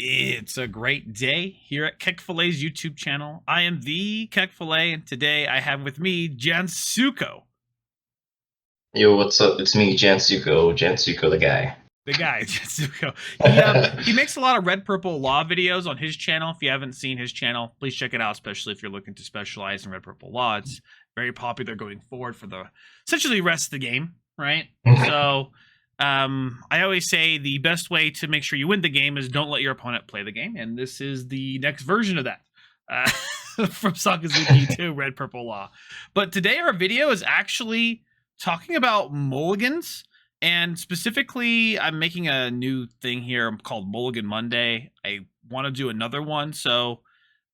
It's a great day here at KEKFILA's YouTube channel. I am the KEKFILA, and today I have with me Jansuko. Yo, what's up? It's me, Jansuko the guy. The guy, Jansuko. He makes a lot of red purple law videos on his channel. If you haven't seen his channel, please check it out, especially if you're looking to specialize in red purple law. It's very popular going forward for the essentially rest of the game, right? So I always say the best way to make sure you win the game is don't let your opponent play the game, and this is the next version of that from Sakazuki to Red Purple Law. But today our video is actually talking about mulligans, and specifically I'm making a new thing here called Mulligan Monday. I want to do another one, so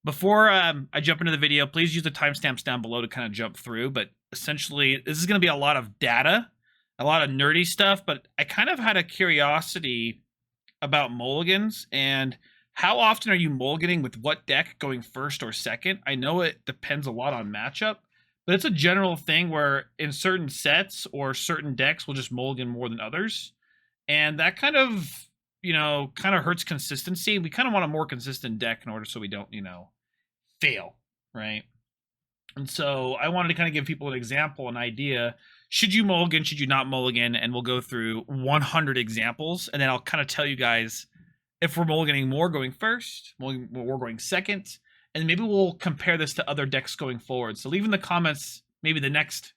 before I jump into the video, please use the timestamps down below to kind of jump through. But essentially, this is going to be a lot of data, a lot of nerdy stuff, but I kind of had a curiosity about mulligans and how often are you mulliganing with what deck going first or second? I know it depends a lot on matchup, but it's a general thing where in certain sets or certain decks will just mulligan more than others. And that kind of, hurts consistency. We kind of want a more consistent deck in order so we don't, fail, right? And so I wanted to kind of give people an example, an idea. Should you mulligan? Should you not mulligan? And we'll go through 100 examples, and then I'll kind of tell you guys if we're mulliganing more going first, we're going second, and maybe we'll compare this to other decks going forward. So leave in the comments maybe the next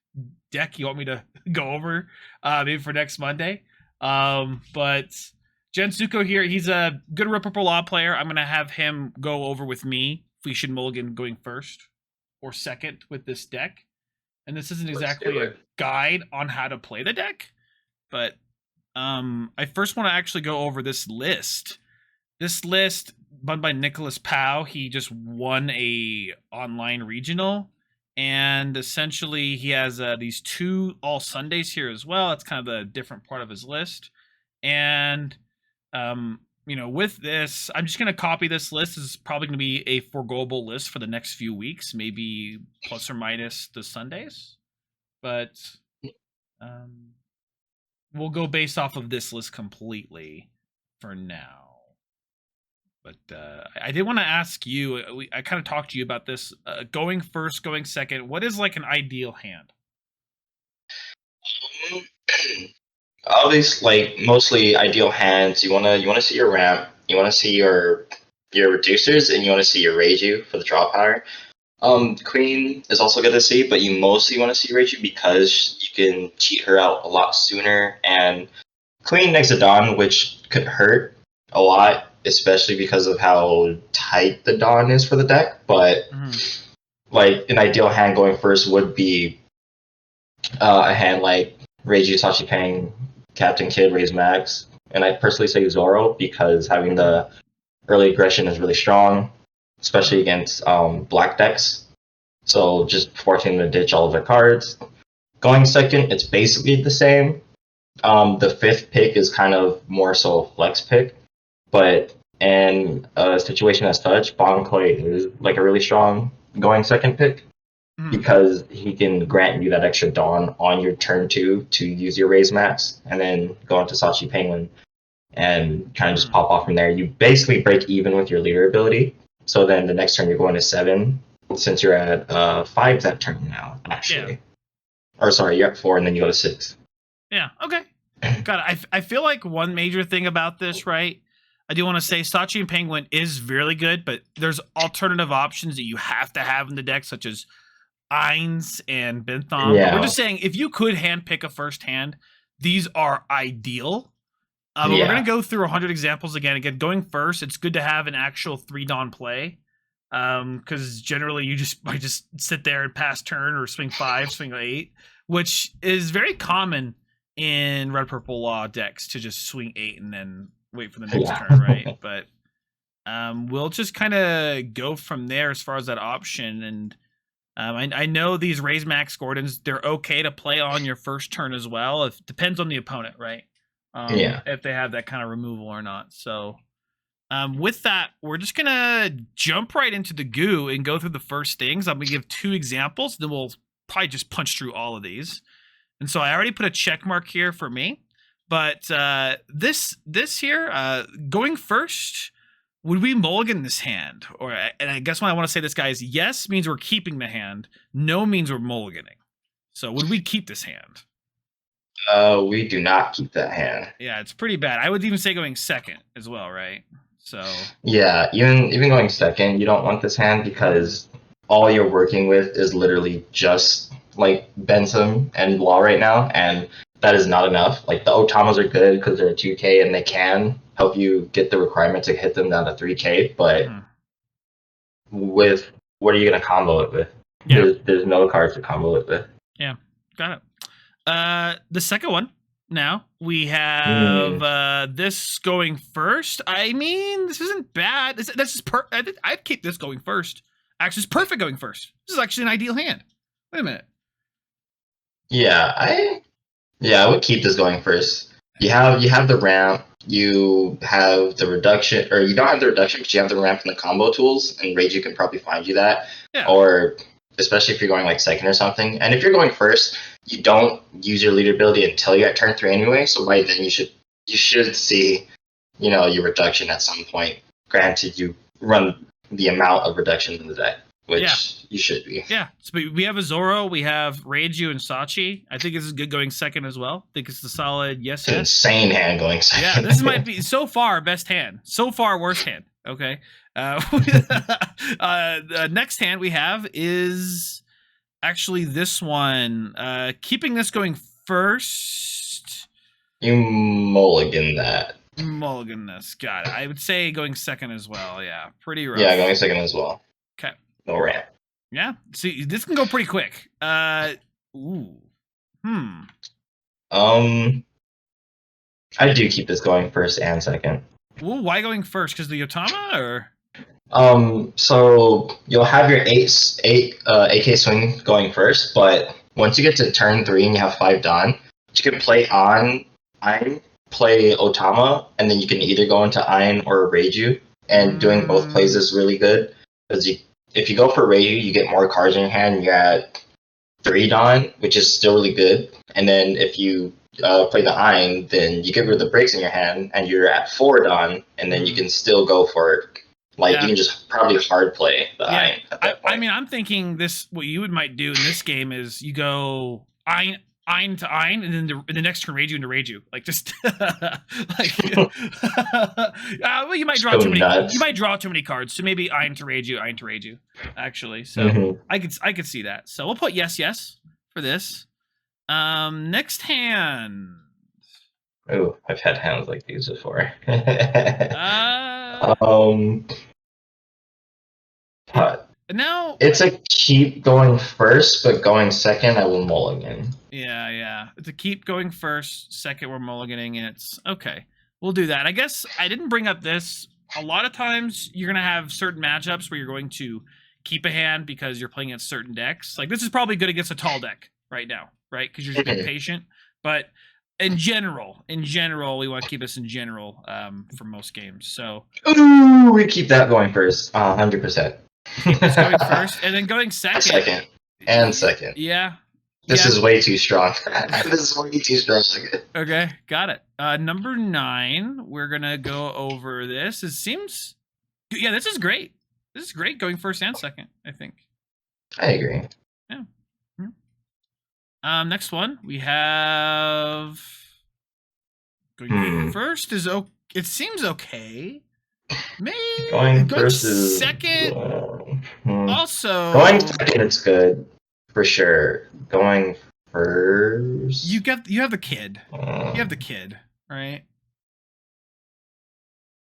deck you want me to go over, maybe for next Monday. But Jansuko here, he's a good Red Purple Law player. I'm going to have him go over with me if we should mulligan going first or second with this deck. And this isn't exactly a guide on how to play the deck, but I first want to actually go over this list. This list, run by Nicholas Powell, he just won a online regional, and essentially he has these 2 all Sundays here as well. It's kind of a different part of his list, and with this, I'm just going to copy this list. This is probably going to be a forgoable list for the next few weeks, maybe plus or minus the Sundays. But we'll go based off of this list completely for now. But I did want to ask you, I kind of talked to you about this, going first, going second. What is like an ideal hand? Obviously, like mostly ideal hands, you wanna see your ramp, you wanna see your reducers, and you wanna see your Reiju for the draw power. Queen is also good to see, but you mostly want to see Reiju because you can cheat her out a lot sooner. And Queen next to Dawn, which could hurt a lot, especially because of how tight the Dawn is for the deck. But like an ideal hand going first would be a hand like Reiju, Sachi Pang, Captain Kid, Raise Max, and I personally say Zoro because having the early aggression is really strong, especially against black decks. So just forcing them to ditch all of their cards. Going second, it's basically the same. The 5th pick is kind of more so a flex pick, but in a situation as such, Bonkoi is like a really strong going second pick because he can grant you that extra Dawn on your turn 2 to use your Raise Max, and then go into Sachi Penguin and kind of just pop off from there. You basically break even with your leader ability. So then the next turn you're going to 7, since you're at 5 that turn now, actually. Yeah. Or sorry, you're at 4 and then you go to 6. Yeah, okay. God, I feel like one major thing about this, right? I do want to say Sachi and Penguin is really good, but there's alternative options that you have to have in the deck, such as Ainz and Bentham. Yeah. But we're just saying, if you could handpick a first hand, these are ideal. But we're going to go through 100 examples again. Again, going first, it's good to have an actual 3 Dawn play. Because generally you might just sit there and pass turn or swing 5, swing 8, which is very common in Red Purple Law decks to just swing 8 and then wait for the next turn, right? But we'll just kind of go from there as far as that option. And I know these Raise Max Gordons, they're okay to play on your first turn as well. It depends on the opponent, right? If they have that kind of removal or not. So with that, we're just going to jump right into the goo and go through the first things. I'm going to give 2 examples, then we'll probably just punch through all of these. And so I already put a check mark here for me. But this here, going first, would we mulligan this hand? And I guess what I want to say this guy is yes means we're keeping the hand. No means we're mulliganing. So would we keep this hand? We do not keep that hand. Yeah, it's pretty bad. I would even say going second as well, right? So yeah, even going second, you don't want this hand because all you're working with is literally just like Bentham and Law right now, and that is not enough. Like the Otamas are good because they're 2K and they can help you get the requirement to hit them down to 3K, but with what are you gonna combo it with? Yeah. There's no cards to combo it with. Yeah, got it. The second one. Now we have this going first. I mean, this isn't bad. That's just I'd keep this going first. Actually, it's perfect going first. This is actually an ideal hand. Wait a minute. Yeah, I would keep this going first. You have the ramp, you have the reduction, or you don't have the reduction, but you have the ramp and the combo tools, and Rage can probably find you that. Yeah. Or especially if you're going like second or something. And if you're going first, you don't use your leader ability until you're at turn 3 anyway. So by then you should see, your reduction at some point. Granted, you run the amount of reduction in the deck, which you should be. Yeah. So we have a Zoro, we have Reiju and Sachi. I think this is good going second as well. I think it's the solid yes. It's an insane hand going second. Yeah, this might be so far best hand. So far worst hand. Okay. Next hand we have is actually this one. Keeping this going first. You mulligan that. Mulligan this. Got it. I would say going second as well. Yeah, pretty rough. Yeah, going second as well. Okay. No ramp. Yeah. See, this can go pretty quick. Ooh. I do keep this going first and second. Well, why going first? Because the Yotama, or? So you'll have your eight AK swing going first, but once you get to turn 3 and you have 5 Dawn, you can play on Ein, play Otama, and then you can either go into Ein or Reiju, and doing both plays is really good, because if you go for Reiju, you get more cards in your hand, and you're at 3 Dawn, which is still really good, and then if you play the Ein, then you get rid of the breaks in your hand, and you're at 4 Dawn, and then you can still go for it. Like, you can just probably hard play the Ein at that point. I mean, I'm thinking what you might do in this game is you go Ein to Ein, and then the next turn Reiju into Reiju. Like, just well, you might draw too many. You might draw too many cards. So maybe Ein to Reiju, actually. So I could see that. So we'll put yes for this. Next hand. Oh, I've had hands like these before. Now it's a keep going first, but going second, I will mulligan. Yeah. It's a keep going first, second we're mulliganing, and it's okay. We'll do that. I guess I didn't bring up this. A lot of times you're gonna have certain matchups where you're going to keep a hand because you're playing against certain decks. Like this is probably good against a tall deck right now, right? Because you're just being patient. But in general, we want to keep this in general for most games. So we keep that going first, 100%. Keep this going first, and then going second. Second. Yeah. This is way too strong. This is way too strong. Okay, got it. Number 9, we're gonna go over this. It seems, yeah, this is great. This is great going first and second, I think. I agree. Yeah. Next one we have going first is okay. It seems okay. Maybe going first is second. Also, going second, it's good for sure. Going first, you have the kid. You have the kid, right?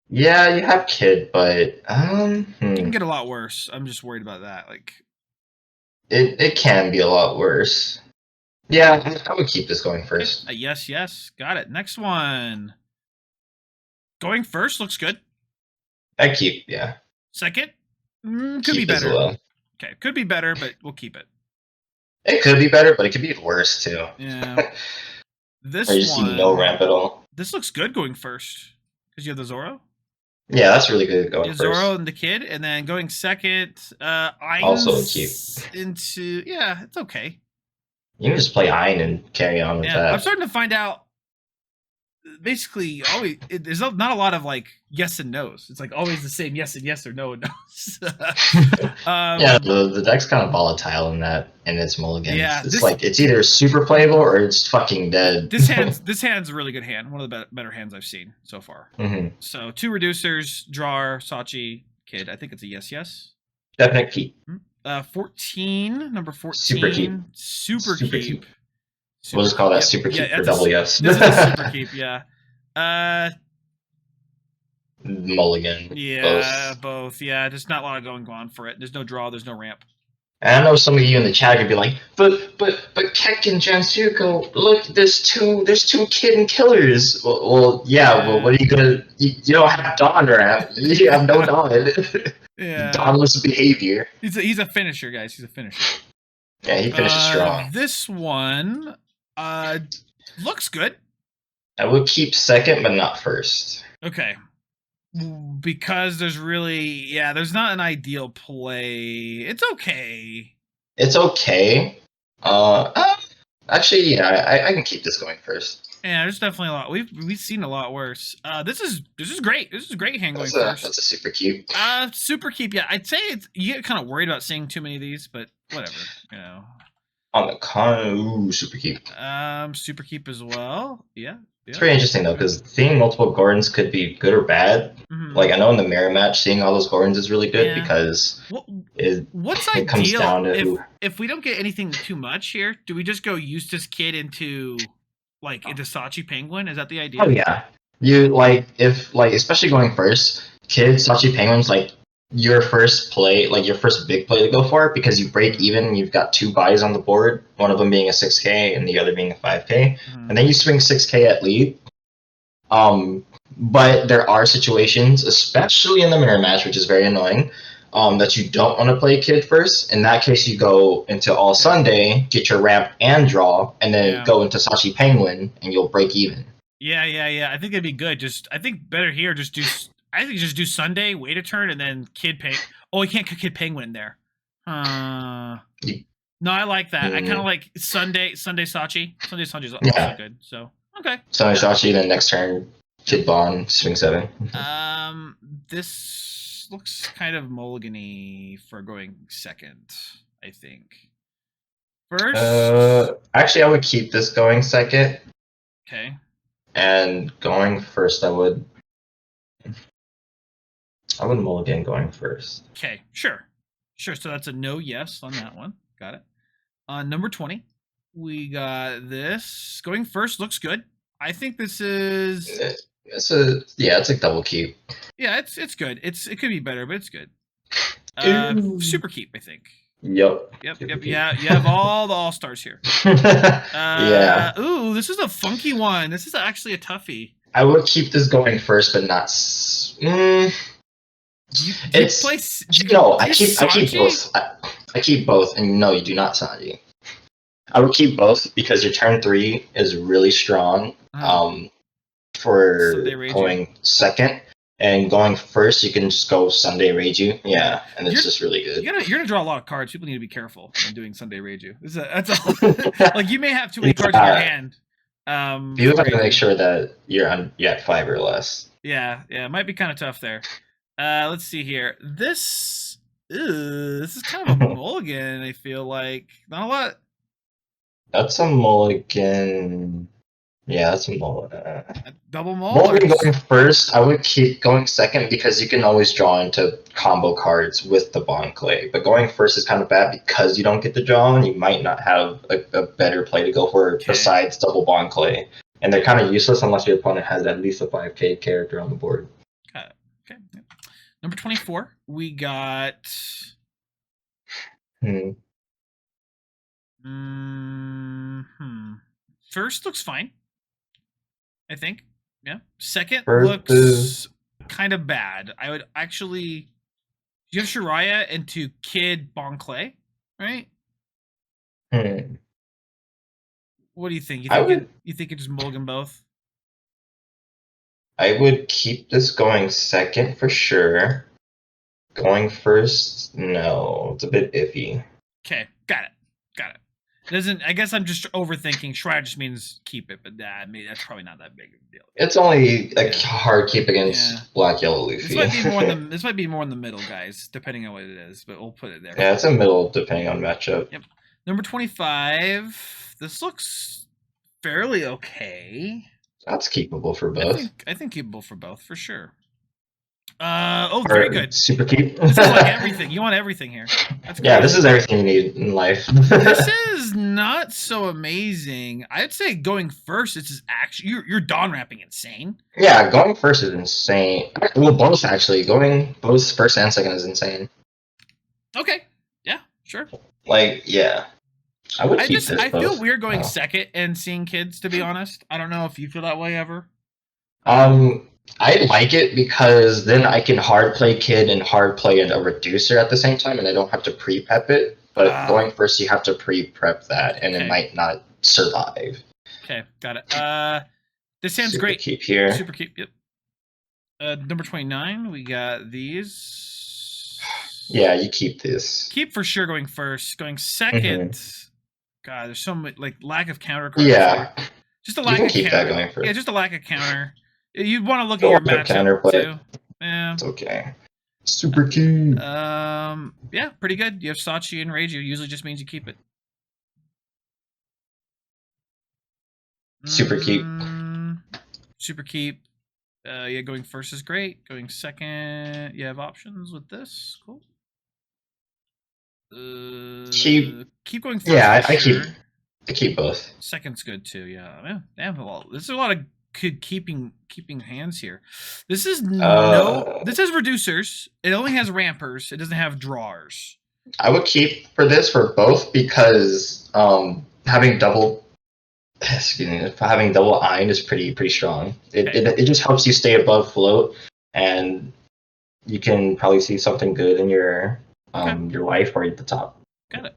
Yeah, you have kid, but it can get a lot worse. I'm just worried about that. Like, it can be a lot worse. Yeah, I would keep this going first. Yes, got it. Next one. Going first looks good. I keep, yeah. Second, could be better. Well. Okay, could be better, but we'll keep it. It could be better, but it could be worse too. Yeah. This or you see no ramp at all. This looks good going first because you have the Zoro. Yeah, that's really good going first. Zoro and the kid, and then going second. Also keep into it's okay. You can just play Ein and carry on with that. I'm starting to find out basically always there's not a lot of like yes and no's. It's like always the same yes and yes or no and no's. Yeah, the deck's kind of volatile in its mulligans. Yeah, It's like it's either super playable or it's fucking dead. this hand's a really good hand. One of the better hands I've seen so far. Mm-hmm. So 2 reducers, drawer, Sachi, kid. I think it's a yes. Definite keep. 14, number 14. Super keep. Super keep. We'll just call that super keep for double yes. This is a super keep, yeah. Mulligan. Yeah, both. Yeah, there's not a lot of going on for it. There's no draw, there's no ramp. And I know some of you in the chat could be like, but Keck and Jansuko, look, there's two kid and killers. Well, well, what are you gonna? You don't have Dawn ramp. You have no Dawn. Yeah. Dawnless behavior. He's a finisher, guys. He's a finisher. Yeah, he finishes strong. This one, looks good. I would keep second, but not first. Okay. Because there's there's not an ideal play. It's okay. It's okay. Actually, yeah, I can keep this going first. Yeah, there's definitely a lot. We've seen a lot worse. This is great. This is a great hand going first. That's a super keep. Super keep. Yeah, I'd say you get kind of worried about seeing too many of these, but whatever. You know. On the con, super keep. Super keep as well. Yeah. It's very interesting though, because seeing multiple Gordons could be good or bad. Mm-hmm. Like I know in the mirror match, seeing all those Gordons is really good because what's it comes down to if we don't get anything too much here, do we just go Eustace Kid into Sachi Penguin? Is that the idea? Oh yeah, you especially going first, Kid Sachi Penguin's like your first play, like your first big play to go for, because you break even. You've got 2 buys on the board, one of them being a 6K and the other being a 5K, and then you swing 6K at lead. But there are situations, especially in the mirror match, which is very annoying, that you don't want to play Kid first. In that case, you go into All Sunday, get your ramp and draw, and then go into Sachi Penguin, and you'll break even. Yeah. I think it'd be good. I think better here. I think just do Sunday, wait a turn, and then Kid Penguin. Oh, you can't put Kid Penguin in there. No, I like that. I kind of like Sunday Sachi. Sunday Sachi's also good. So okay. Sunday Sachi, then next turn Kid Bond, swing 7. This looks kind of mulligan-y for going second, I think. First? Actually, I would keep this going second. Okay. And going first, I would mulligan going first. Okay, sure. So that's a no yes on that one. Got it. Number 20, we got this. Going first looks good. I think this is... It's a double keep. Yeah, it's good. It could be better, but it's good. Super keep, I think. Yep. Yeah, you have all the all-stars here. Yeah. Ooh, this is a funky one. This is actually a toughie. I would keep this going first, but not... I keep both, and no, you do not, Sanji. I would keep both because your turn 3 is really strong. For going second, and going first, you can just go Sunday Reiju. Yeah, and it's just really good. You're gonna draw a lot of cards. People need to be careful when doing Sunday Reiju. Like you may have too many cards in your hand. You have to make sure that you're at 5 or less. Yeah, it might be kind of tough there. Let's see here. This is kind of a mulligan. I feel like not a lot. That's a mulligan. Yeah, that's a mulligan. Double mulligan. Mulligan going first. I would keep going second because you can always draw into combo cards with the Bond Clay. But going first is kind of bad because you don't get the draw, and you might not have a better play to go for besides double Bond Clay. And they're kind of useless unless your opponent has at least a 5K character on the board. Okay. Number 24, we got... First looks fine, I think. Yeah. Second looks kind of bad. I would actually... You have Shiraya into Kid Bon Clay, right? What do you think? You think you just mulligan both? I would keep this going second for sure. Going first, no. It's a bit iffy. Okay, got it. Doesn't. I guess I'm just overthinking. Shroud just means keep it, but I mean that's probably not that big of a deal. It's only a hard keep against black yellow This Luffy. might be more in the. This might be more in the middle, guys, depending on what it is. But we'll put it there. Yeah, it's a middle depending on matchup. Yep. Number 25. This looks fairly okay. That's keepable for both. I think keepable for both for sure. Very good. Super keep. This is like everything. You want everything here. That's yeah, this is everything you need in life. This is not so amazing. I'd say going first. This is actually you're Dawn Rapping insane. Yeah, going first is insane. Well, both actually. Going both first and second is insane. Okay. Yeah. Sure. Like, yeah. I would keep this. I feel weird going second and seeing kids. To be honest, I don't know if you feel that way ever. I like it because then I can hard play kid and hard play a reducer at the same time, and I don't have to pre-prep it. But going first, you have to pre-prep that, and it might not survive. Okay, got it. This hand's Super great. Keep here. Super keep. Yep. Number 29. We got these. Yeah, you keep this. Keep for sure going first. Going second. God, there's so much lack of counter. Yeah. Just a lack of keep counter. That going first. Yeah, just a lack of counter. You'd want to look at your matchup too. Yeah. It's okay. Super key. Yeah, pretty good. You have Sachi and Reiju. Usually just means you keep it. Super keep. Super keep. Yeah, going first is great. Going second, you have options with this. Cool. Keep going first. Yeah, I keep both. Second's good too. Yeah. Damn. Well, there's a lot of good keeping hands here. This is this has reducers. It only has rampers. It doesn't have drawers. I would keep for this for both because having double iron is pretty strong. It just helps you stay above float, and you can probably see something good in your life or at the top. Got it.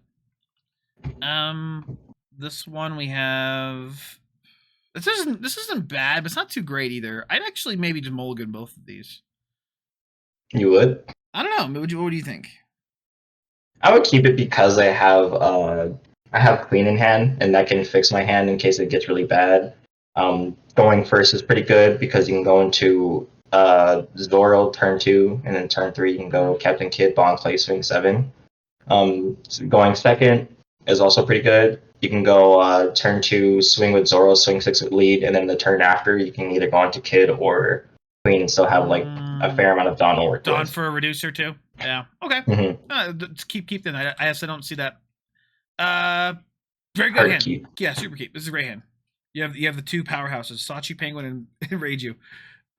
This one we have. This isn't bad, but it's not too great either. I'd actually maybe just mulligan both of these. You would? I don't know. What do you think? I would keep it because I have queen in hand, and that can fix my hand in case it gets really bad. Going first is pretty good because you can go into Zoro turn 2, and then turn 3 you can go Captain Kid, Bond Clay, Swing 7. So going second is also pretty good. You can go turn 2, swing with Zoro, swing 6 with lead, and then the turn after you can either go into Kid or Queen and still have like a fair amount of Dawn to work Dawn with. for a reducer too. Yeah. Okay. Keep then. I guess I don't see that. Very good Hard hand. keep. Yeah, super keep. This is a great hand. You have the two powerhouses, Sachi, Penguin, and Reiju.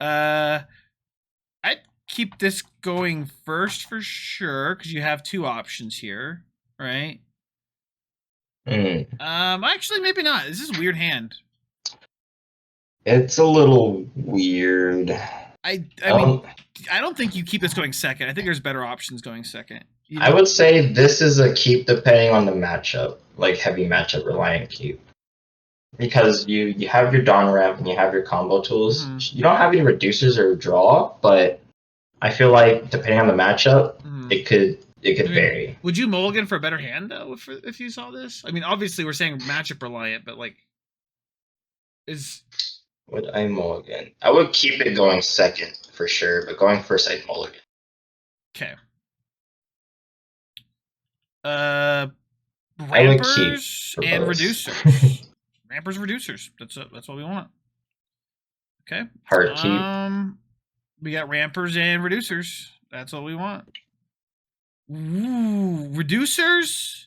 I'd keep this going first for sure because you have two options here, right? Actually, maybe not. This is a weird hand. It's a little weird. I mean, I don't think you keep this going second. I think there's better options going second. You know? I would say this is a keep depending on the matchup, like heavy matchup reliant keep. Because you have your Dawn ramp and you have your combo tools. You don't have any reducers or draw, but I feel like depending on the matchup, it could vary. Would you mulligan for a better hand though if you saw this? I mean, obviously we're saying matchup reliant, but like would I mulligan? I would keep it going second for sure, but going first I'd mulligan. Okay. Rampers and reducers. Rampers, reducers. That's what we want. Okay. Hard keep. We got rampers and reducers. That's what we want. Ooh, reducers.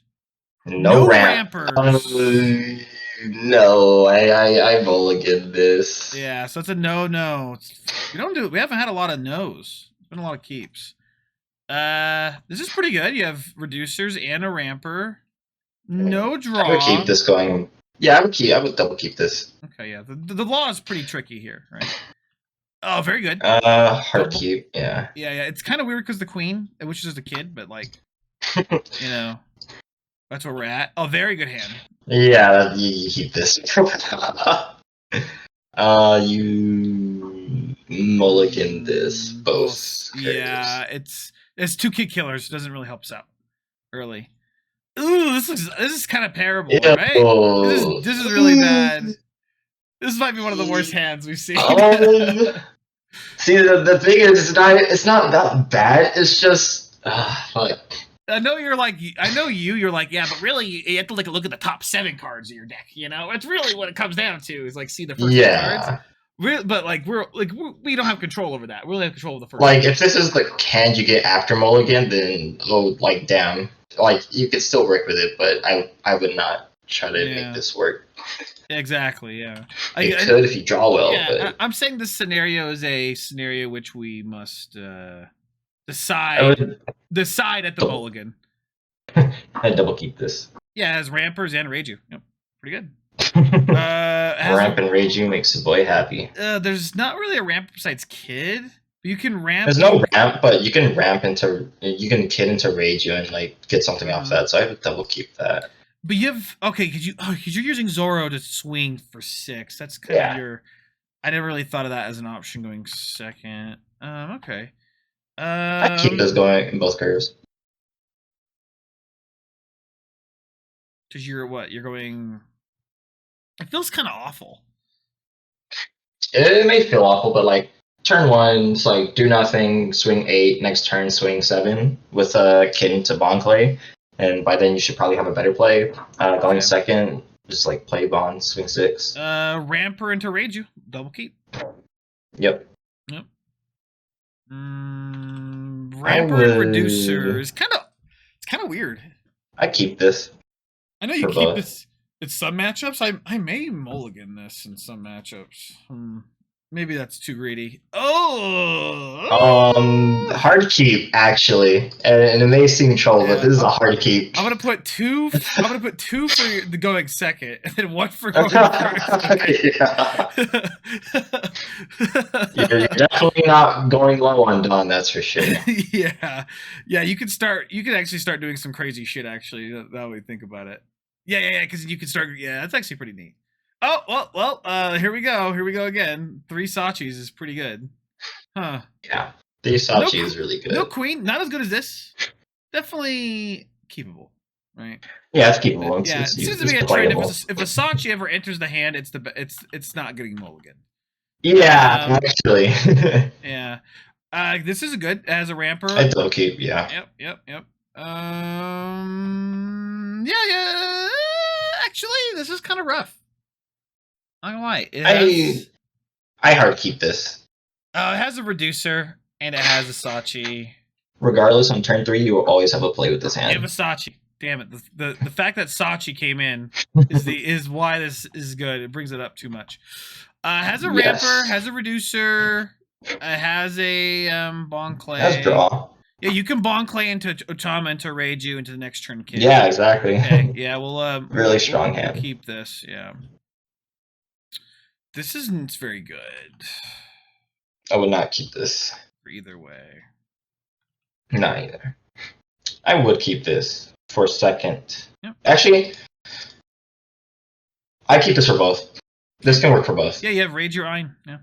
No rampers. No, I mulligan this. Yeah, so it's a no. We haven't had a lot of no's. It's been a lot of keeps. This is pretty good. You have reducers and a ramper. No draw. I would keep this going. Yeah, I would double keep this. Okay, yeah. The law is pretty tricky here, right? Oh, very good. Hard keep, yeah. Yeah. It's kind of weird because the queen, which is just a kid, but like, that's where we're at. Oh, very good hand. Yeah, you keep this. You mulligan this both. Yeah, it's two kid killers. It doesn't really help us out early. Ooh, this is kind of terrible, Ew. right? This is really bad. This might be one of the worst hands we've seen. See, the thing is, it's not that bad. It's just, fuck. I know you're like, you're like, yeah, but really, you have to like look at the top 7 cards of your deck. You know, it's really what it comes down to is like see the first 8 cards. But like we don't have control over that. We only have control of the first. Like if this is the hand you get after Mulligan, then like damn, like you could still work with it, but I would not try to make this work. Exactly. Yeah. It could if you draw well. Yeah, but I'm saying this scenario is a scenario which we must decide at the Mulligan. I double keep this. Yeah, it has Rampers and Reiju. Yep, pretty good. Ramp and Reiju makes a boy happy. There's not really a ramp besides Kid. You can ramp. There's no ramp, but you can Kid into Reiju and like get something off that. So I would double keep that. But you have because you're using Zoro to swing for 6. That's kind of your. I never really thought of that as an option going second. Okay. I keep this going in both curves. Because you're going. It feels kind of awful. It may feel awful, but like turn 1, it's like do nothing, swing 8. Next turn, swing 7 with a Kid into Bonclay, and by then you should probably have a better play. Going second, just like play Bond, swing 6. Ramper into Reiju, double keep. Yep. Ramper and Reducer is kind of weird. I keep this. I know you keep this in some matchups. I may mulligan this in some matchups. Maybe that's too greedy. Hard keep actually, and it may seem troll, but this is a hard keep. I'm gonna put 2. I'm gonna put 2 for the going second, and then 1 for going first. Okay. You're definitely not going low on Dawn, that's for sure. Yeah. You can actually start doing some crazy shit. Actually, that way think about it. Yeah. Because you can start. Yeah, that's actually pretty neat. Oh, well, here we go. Here we go again. 3 Sachis is pretty good. Huh. Yeah. 3 Sachi is really good. No Queen, not as good as this. Definitely keepable, right? Yeah, it's keepable. It seems to be a trend. If a Sachi ever enters the hand, it's not getting mulligan. Yeah, actually. Yeah. This is good as a ramper. I double keep, yeah. Yep. Yeah. Actually, this is kind of rough. Not gonna lie. I hard keep this. It has a Reducer and it has a Sachi. Regardless, on turn 3, you will always have a play with this hand. You have a Sachi. Damn it! The fact that Sachi came in is why this is good. It brings it up too much. Has a Ramper, has a Reducer, has a Bonclay. Has draw. Yeah, you can Bonclay into Otama, into Reiju, into the next turn Kid. Yeah, exactly. Okay. Yeah, we'll really strong hand. Keep this. Yeah. This isn't very good. I would not keep this. Either way. Not either. I would keep this for second. Yep. Actually, I keep this for both. This can work for both. Yeah, you have Rage Your Ein. Yeah.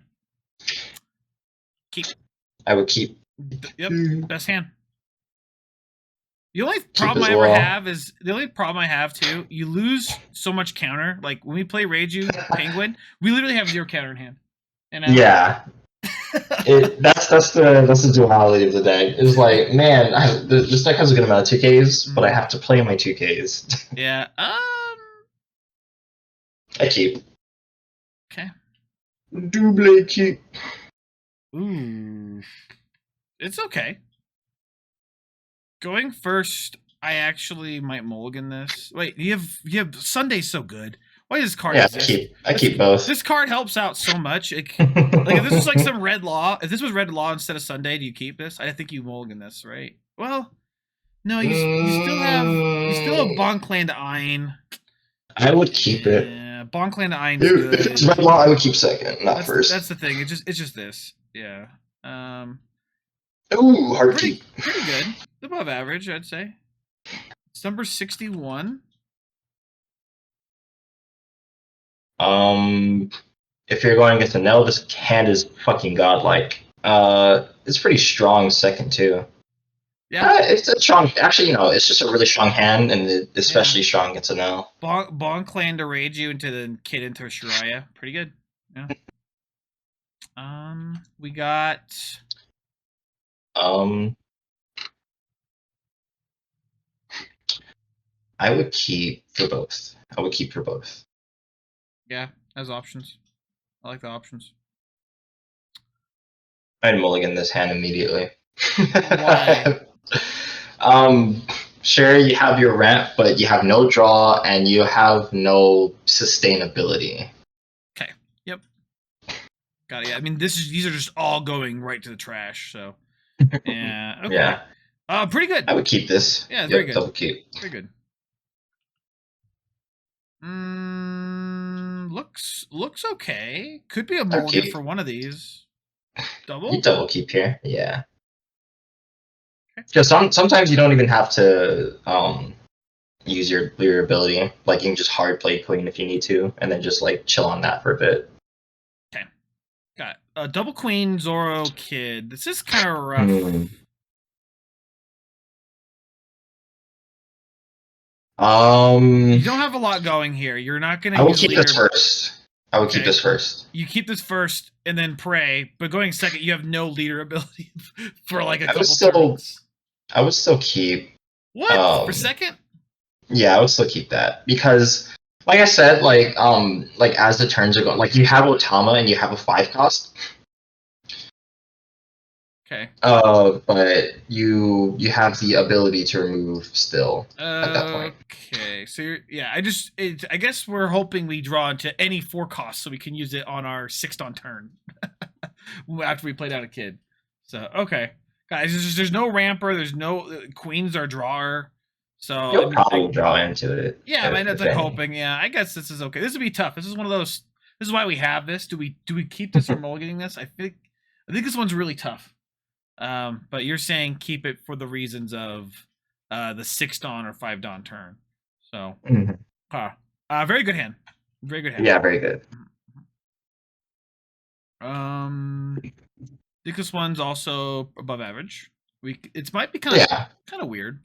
Keep. I would keep. Yep. Best hand. The only problem I ever have is too. You lose so much counter. Like when we play Reiju Penguin, we literally have 0 counter in hand. And yeah, that's the duality of the deck. It's like, man, this deck has a good amount of 2Ks, but I have to play my 2Ks. Yeah. I keep. Okay. Double keep. Ooh. It's okay. Going first, I actually might mulligan this. Wait, you have Sunday's so good. Why does this card exist? I keep both. This card helps out so much. Like if this was like some red law, if this was red law instead of Sunday, do you keep this? I think you mulligan this, right? Well, no, you still have Bonclan to Ein. I would keep it. Yeah, Bonclan to Ein is good. If it's red law, I would keep second, not first. That's the thing. It's just this. Yeah. Ooh, hard keep. Pretty good. Above average, I'd say. It's number 61. If you're going against a Nell, this hand is fucking godlike. It's pretty strong second too. Yeah. It's a strong. Actually, it's just a really strong hand, and especially strong against a no. Bon Clan to rage you into the kid into Shiraya. Pretty good. Yeah. We got. I would keep for both. Yeah, as options. I like the options. I'd mulligan this hand immediately. Why? Sure, you have your ramp, but you have no draw and you have no sustainability. Okay. Yep. Got it. Yeah. I mean, these are just all going right to the trash. So. Yeah. Okay. Yeah. Pretty good. I would keep this. Yeah, very good. Double keep. Very good. Looks okay. Could be a mulligan for one of these. Double? You double keep here, yeah. Because sometimes you don't even have to use your ability. Like you can just hard play queen if you need to, and then just like chill on that for a bit. Okay, got it. Double queen Zoro kid. This is kind of rough. You don't have a lot going here. You're not gonna. I will keep this first. You keep this first and then pray, but going second, you have no leader ability for like a couple turns. I would still keep. What for second? Yeah, I would still keep that because, like I said, like as the turns are going, like you have Otama and you have a 5 cost. Okay. But you have the ability to remove still at that point. Okay, so I guess we're hoping we draw into any 4 costs so we can use it on our 6th on turn after we played out a kid. So okay, guys, there's no ramper, there's no queens or drawer. So you'll probably draw into it. Yeah, I mean, it's like hoping. Yeah, I guess this is okay. This would be tough. This is one of those. This is why we have this. Do we keep this or mulliganing this? I think this one's really tough. But you're saying keep it for the reasons of the 6 dawn or 5 dawn turn. So, very good hand. Very good hand. Yeah, very good. I think this one's also above average. It might be kind of weird.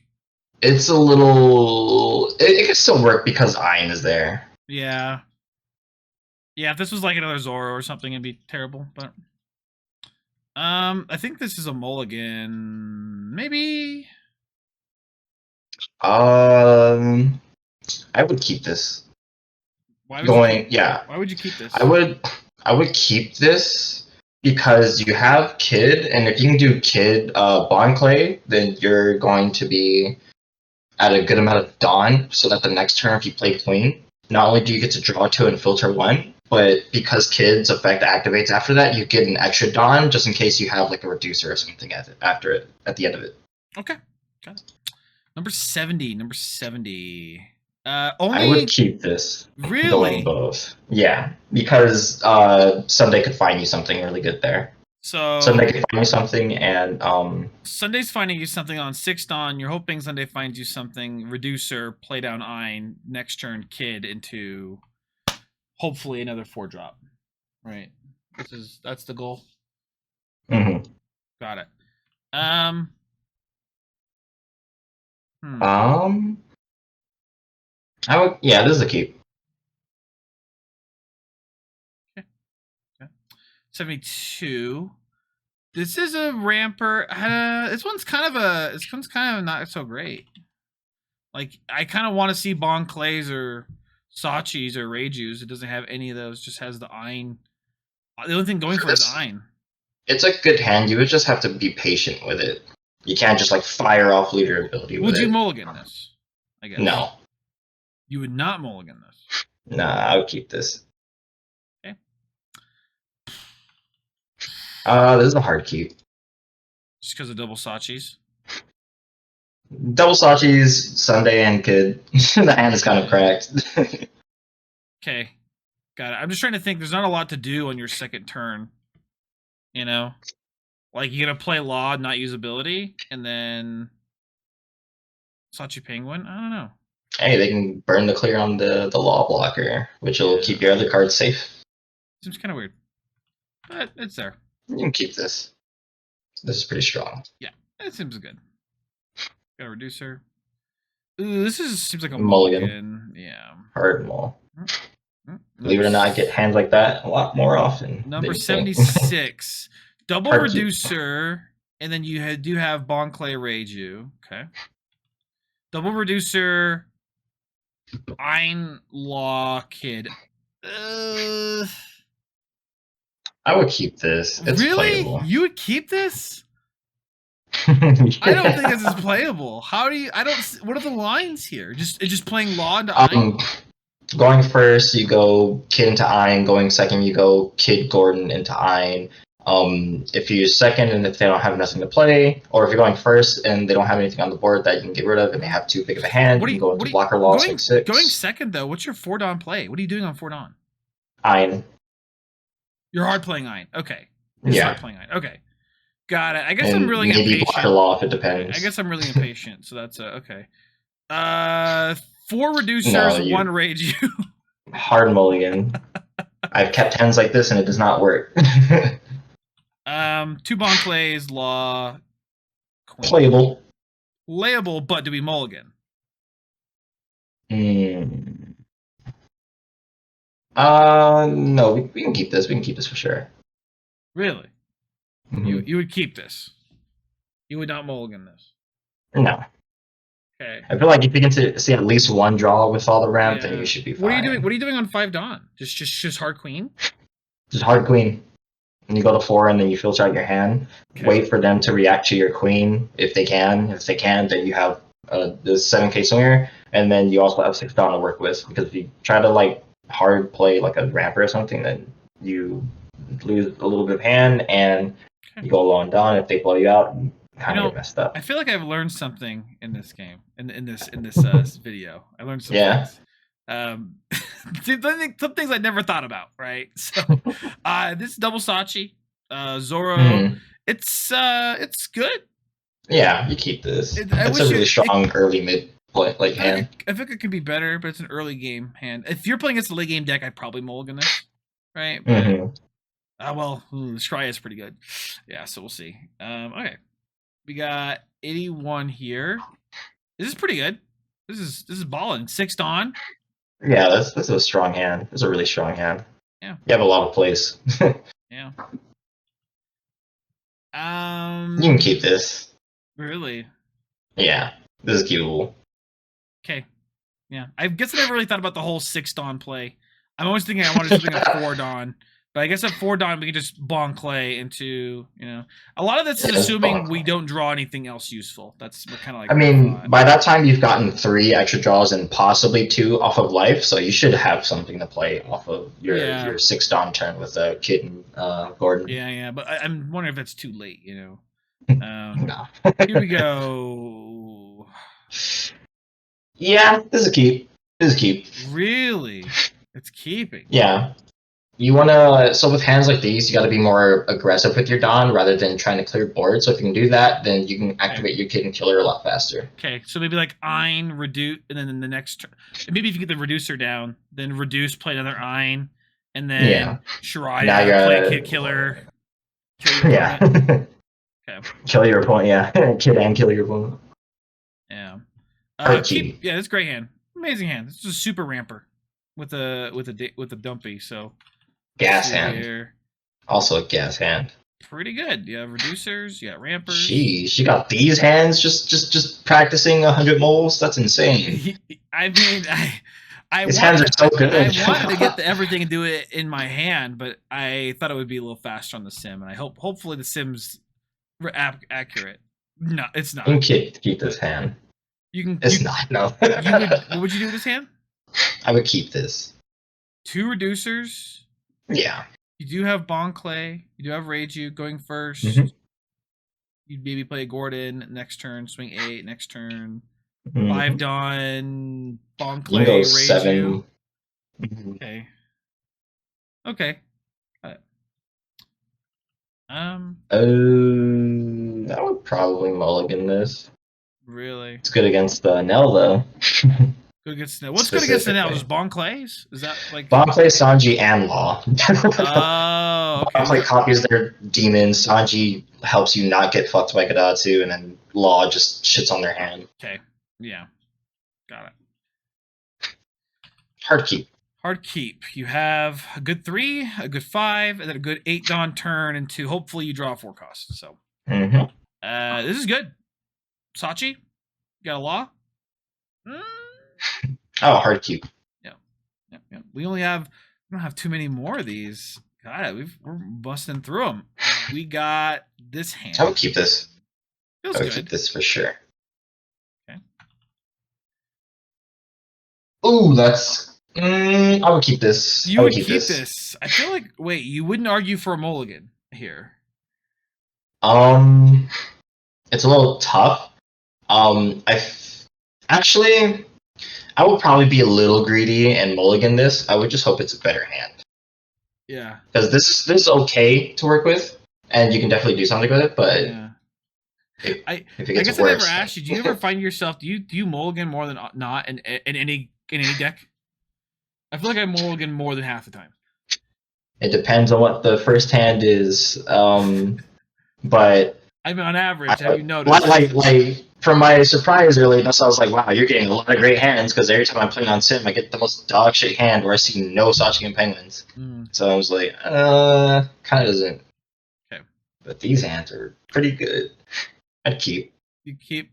It's a little. It can still work because Ein is there. Yeah. Yeah, if this was like another Zoro or something, it'd be terrible. But I think this is a mulligan. Maybe. I would keep this. Why would you keep this? I would keep this because you have Kid, and if you can do Kid Bond Clay, then you're going to be at a good amount of Dawn, so that the next turn if you play Queen, not only do you get to draw 2 and filter 1, but because Kid's effect activates after that, you get an extra Dawn just in case you have like a reducer or something at the end of it. Okay, got it. Number 70. I would keep this. Really? Going both. Yeah, because Sunday could find you something really good there. So Sunday could find you something, and Sunday's finding you something on 6 dawn. You're hoping Sunday finds you something reducer, play down Ein, next turn Kid into hopefully another 4 drop. Right. That's the goal. Mm-hmm. Got it. I would. Yeah, this is a keep. Okay. 72. This is a ramper. This one's kind of not so great. Like I kind of want to see Bon Clays or Sachi's or Reijus. It doesn't have any of those. Just has the Ein. The only thing going for it is Ein. It's a good hand. You would just have to be patient with it. You can't just like fire off leader ability. Would you mulligan this? I guess. No. You would not mulligan this. Nah, I would keep this. Okay. This is a hard keep. Just because of double Sachi's? Double Sachi's, Sunday, and Kid. The hand is kind of cracked. Okay. Got it. I'm just trying to think. There's not a lot to do on your second turn. You know? Like, you're going to play Law, not use ability, and then Sachi Penguin? I don't know. Hey, they can burn the clear on the Law blocker, which will keep your other cards safe. Seems kind of weird. But it's there. You can keep this. This is pretty strong. Yeah, it seems good. Got a reducer. Ooh, this seems like a Mulligan. mulligan. Yeah. Hard mall. Mm, Believe it or not, I get hands like that a lot more often. Number than you think. 76. Double Hard reducer, and then you do have Bon Clay Reiju. Okay. Double reducer, Ein Law Kid. I would keep this. It's really? playable. You would keep this? Yeah. I don't think this is playable. How do you? I don't. What are the lines here? Just playing Law into Ein? Going first, you go Kid into Ein. Going second, you go Kid Gordon into Ein. If you use second and if they don't have nothing to play, or if you're going first and they don't have anything on the board that you can get rid of and they have too big of a hand, you can go into Blocker Law 6/6. Going second though, what's your 4-Don play? What are you doing on 4-Don? Ein. You're hard playing Ein. Okay. Hard playing Ein. Okay. Got it. I guess I'm really maybe impatient. Blocker Law if it depends. I guess I'm really impatient, so that's okay. 4 reducers, 1 rage you. Hard mulligan. I've kept hands like this and it does not work. 2 Bon Clays, Law, Queen. Playable. Layable, but do we mulligan? No, we can keep this. We can keep this for sure. Really? Mm-hmm. You would keep this. You would not mulligan this. No. Okay. I feel like if you can see at least one draw with all the ramp, then you should be fine. What are you doing? What are you doing on 5-Don? Just hard queen? Just hard queen. And you go to 4 and then you filter out your hand. Okay. Wait for them to react to your queen if they can. If they can, then you have the 7K swinger, and then you also have 6-Don to work with. Because if you try to like hard play like a ramper or something, then you lose a little bit of hand and you go low on Don. If they blow you out, you kind of get messed up. I feel like I've learned something in this game, in this video. I learned some things. Some things I never thought about, right? So this is double Sachi, Zoro. It's good. Yeah, you keep this. It's a really strong early mid play hand. I think it could be better, but it's an early game hand. If you're playing against a late game deck, I'd probably mulligan this, right? But, well, Scry is pretty good. Yeah, so we'll see. Okay, we got 81 here. This is pretty good. This is balling. 6-Don. Yeah, that's a strong hand. It's a really strong hand. Yeah. You have a lot of plays. Yeah. You can keep this. Really? Yeah. This is keepable. Okay. Yeah. I guess I never really thought about the whole 6-Don play. I'm always thinking I wanted something at 4-Don. But I guess at 4-Don we can just Bon Clay into, a lot of this is assuming we don't draw anything else useful. That's kind of like. I mean, by that time you've gotten 3 extra draws and possibly 2 off of life, so you should have something to play off of your 6-Don turn with Kid and Gordon. Yeah, but I'm wondering if that's too late. No. Here we go. Yeah, this is a keep. Really? It's keeping. Yeah. You so with hands like these, you got to be more aggressive with your Don rather than trying to clear board. So if you can do that, then you can activate your Kid and Killer a lot faster. Okay, so maybe like Ein, reduce, and then in the next maybe if you get the reducer down, then reduce, play another Ein, and then Shiraya, play Kid Killer. Yeah. Okay. Kill your opponent, yeah. Kid and kill your opponent. Yeah. That's great hand. Amazing hand. This is a super ramper with a dumpy, so. Gas hand. Here. Also a gas hand. Pretty good. You have reducers, you got rampers. Jeez, you got these hands just practicing 100 moles? That's insane. I mean, his hands are so good. I wanted to get everything and do it in my hand, but I thought it would be a little faster on the sim, and I hopefully the sim's accurate. No, it's not. You can keep this hand. It's not, no. What would you do with this hand? I would keep this. 2 reducers. Yeah. You do have Bon Clay. You do have Reiju going first. You'd maybe play Gordon next turn, swing 8 next turn. 5-Don, Bon Clay, Reiju. 7. Okay. I would probably mulligan this. Really? It's good against Nell though. Good against Nell. What's good against Nell? Just Bon Clays? Is that like Bon Clay, Sanji, and Law? Oh, okay. Play copies their demons. Sanji helps you not get fucked by Gadatsu, and then Law just shits on their hand. Okay. Yeah. Got it. Hard keep. Hard keep. You have a good 3, a good 5, and then a good 8 Dawn turn into hopefully you draw 4 costs. So this is good. Sachi, you got a Law? Oh, hard keep. Yeah. We don't have too many more of these. God, we're busting through them. We got this hand. I would keep this. Feels I would good. keep this for sure. Okay. Ooh, that's. I would keep this. You would keep this. I feel like. Wait, you wouldn't argue for a mulligan here. It's a little tough. Actually, I would probably be a little greedy and mulligan this. I would just hope it's a better hand. Yeah. Because this is okay to work with, and you can definitely do something with it. But yeah. if I it gets guess worse, I never asked you. Do you ever find yourself? Do you mulligan more than not in any deck? I feel like I mulligan more than half the time. It depends on what the first hand is. But I mean, on average, have you noticed? Like from my surprise earlier, I was like, wow, you're getting a lot of great hands, because every time I'm playing on Sim, I get the most dog shit hand where I see no Sachi and Penguins. So I was like, kind of doesn't. Okay. But these hands are pretty good. I'd keep. You keep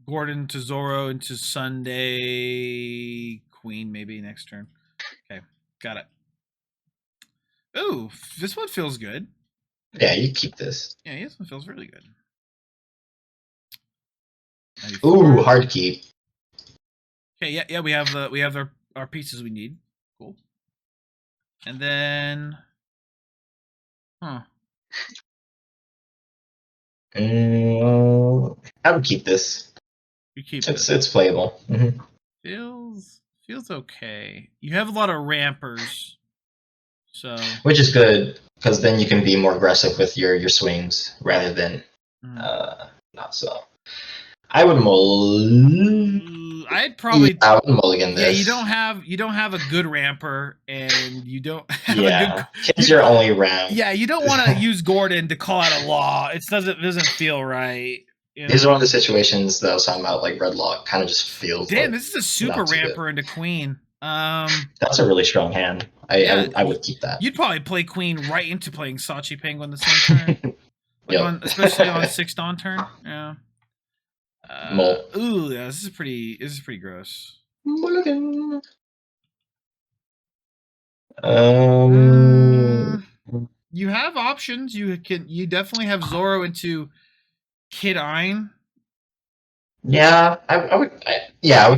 Gordon to Zoro into Sunday Queen maybe next turn. Okay, got it. Ooh, this one feels good. Yeah, you keep this. Yeah, this one feels really good. 94. Ooh, hard keep. Okay, yeah, we have our pieces we need. Cool. And then, I would keep this. You keep it's playable. Feels okay. You have a lot of rampers, so which is good, because then you can be more aggressive with your swings rather than not so. I would I'd probably. I would mulligan this. Yeah, you don't have a good ramper, and you don't have a good. It's your only ramp. Yeah, you don't want to use Gordon to call out a Law. It doesn't feel right. This is one of the situations that I was talking about, like Red Law, kind of just feels. Damn, like this is a super ramper into Queen. That's a really strong hand. I would keep that. You'd probably play Queen right into playing Sachi Penguin the same turn, especially on 6 Dawn turn. Yeah. Ooh, yeah, this is pretty gross. Mulligan. You have options. You definitely have Zoro into Kid Ein. Yeah, I would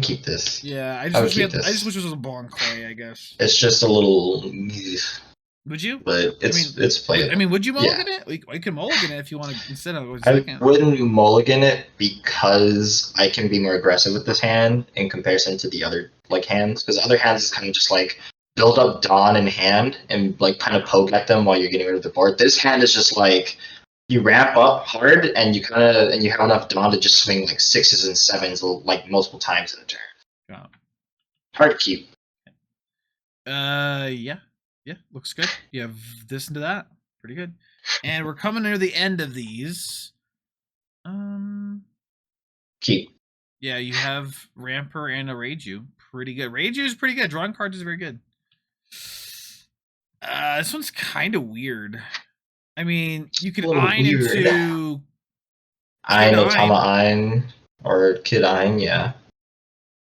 keep this. Yeah, I just wish it was a Bon Clay, I guess. It's just a little. Would you? But it's playable. I mean, would you mulligan it? We can mulligan it if you want to instead of a second. I wouldn't mulligan it because I can be more aggressive with this hand in comparison to the other hands. Because other hands is kind of just build up Dawn in hand and kind of poke at them while you're getting rid of the board. This hand is just you ramp up hard and you have enough Dawn to just swing 6s and 7s multiple times in a turn. Yeah. Hard to keep. Yeah, looks good. You have this into that. Pretty good. And we're coming near the end of these. Keep. Yeah, you have Ramper and a Reiju. Pretty good. Reiju is pretty good. Drawing cards is very good. This one's kind of weird. I mean, you could Ein into Ein, Otama Ein, or Kid Ein, yeah.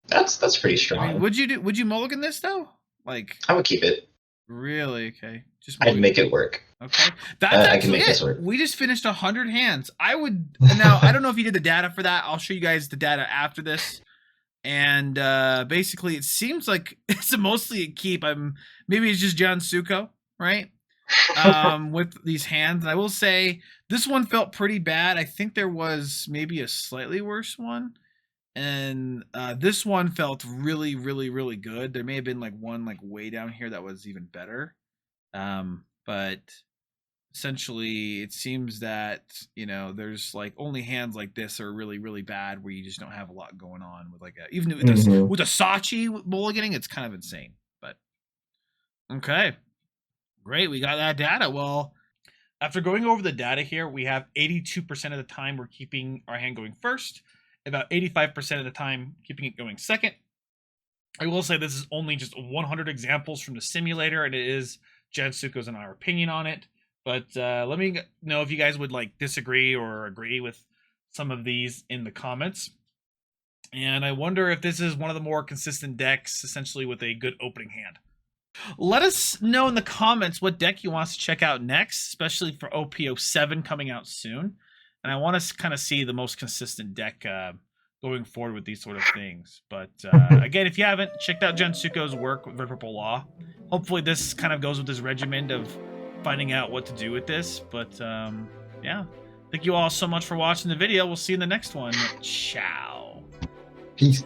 That's pretty strong. I mean, would you mulligan this though? I would keep it. Really? Okay. I'd make it work. Okay. That's actually I can make this work. We just finished 100 hands. I don't know if you did the data for that. I'll show you guys the data after this. And basically it seems like it's mostly a keep. Maybe it's just John Suko, right? With these hands. And I will say this one felt pretty bad. I think there was maybe a slightly worse one. And this one felt really, really, really good. There may have been one way down here that was even better. But essentially it seems that, there's only hands like this are really, really bad where you just don't have a lot going on with even with a Sachi mulliganing, it's kind of insane. But okay. Great, we got that data. Well, After going over the data here, we have 82% of the time we're keeping our hand going first, about 85% of the time keeping it going second. I will say this is only just 100 examples from the simulator, and it is Jansuko's and our opinion on it. But let me know if you guys would like disagree or agree with some of these in the comments. And I wonder if this is one of the more consistent decks, essentially with a good opening hand. Let us know in the comments what deck you want us to check out next, especially for OP07 coming out soon. And I want to kind of see the most consistent deck going forward with these sort of things. But again, if you haven't checked out Jansuko's work with Red Purple Law, hopefully this kind of goes with his regimen of finding out what to do with this. But yeah, thank you all so much for watching the video. We'll see you in the next one. Ciao. Peace.